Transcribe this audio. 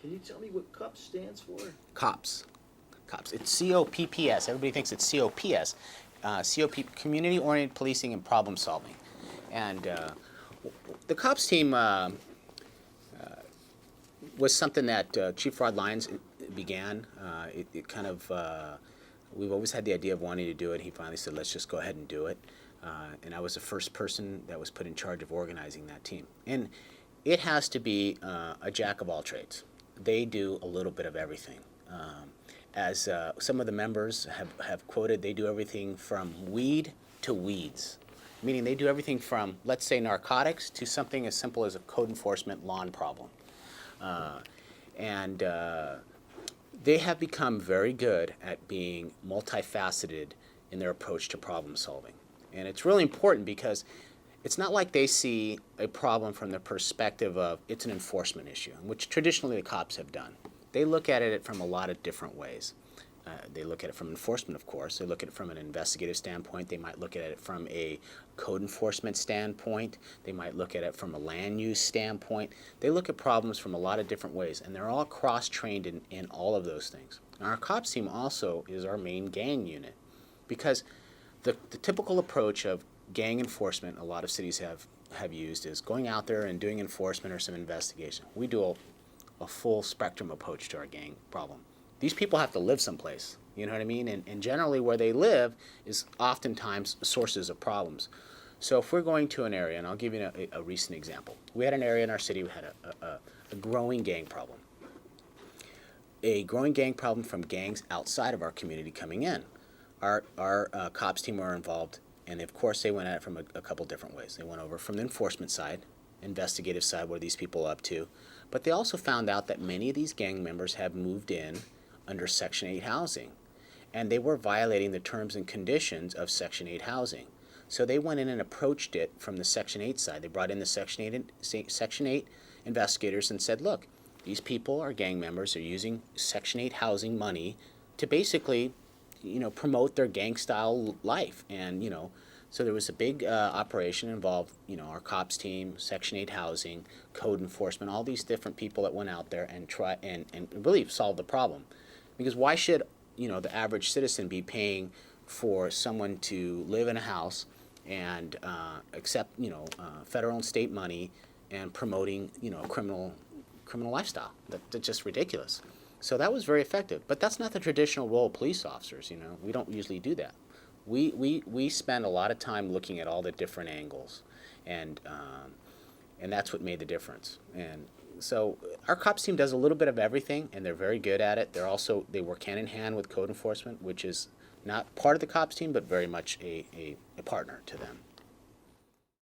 Can you tell me what C.O.P.S stands for? C.O.P.S. C.O.P.S. It's C.O.P.P.S. Everybody thinks it's C.O.P.S. C.O.P. Community-Oriented Policing and Problem Solving. And the C.O.P.S team was something that Chief Rod Lyons began. It kind of, we've always had the idea of wanting to do it. He finally said, let's just go ahead and do it. And I was the first person that was put in charge of organizing that team. And it has to be a jack of all trades. They do a little bit of everything. As some of the members have quoted, they do everything from weed to weeds, meaning they do everything from, let's say, narcotics to something as simple as a code enforcement lawn problem. They have become very good at being multifaceted in their approach to problem solving. And it's really important because it's not like they see a problem from the perspective of it's an enforcement issue, which traditionally the C.O.P.S have done. They look at it from a lot of different ways. They look at it from enforcement, of course. They look at it from an investigative standpoint. They might look at it from a code enforcement standpoint. They might look at it from a land use standpoint. They look at problems from a lot of different ways, and they're all cross-trained in all of those things. And our C.O.P.S team also is our main gang unit, because the typical approach of gang enforcement a lot of cities have used is going out there and doing enforcement or some investigation. We do a full spectrum approach to our gang problem. These people have to live someplace, you know what I mean? And generally where they live is oftentimes sources of problems. So if we're going to an area, and I'll give you a recent example. We had an area in our city, we had a growing gang problem. A growing gang problem from gangs outside of our community coming in. Our C.O.P.S team were involved, and of course they went at it from a couple different ways. They went over from the enforcement side, investigative side, what are these people up to? But they also found out that many of these gang members have moved in under Section 8 housing, and they were violating the terms and conditions of Section 8 housing. So they went in and approached it from the Section 8 side. They brought in the Section 8 investigators and said, look, these people are gang members. They're using Section 8 housing money to basically, promote their gang-style life. And, so there was a big operation involved, our C.O.P.S team, Section 8 housing, code enforcement, all these different people that went out there and try and really solve the problem. Because why should, the average citizen be paying for someone to live in a house and accept, federal and state money and promoting, criminal lifestyle? That's just ridiculous. So that was very effective. But that's not the traditional role of police officers, We don't usually do that. We spend a lot of time looking at all the different angles, and that's what made the difference. And so our C.O.P.S team does a little bit of everything, and they're very good at it. They work hand in hand with code enforcement, which is not part of the C.O.P.S team, but very much a partner to them.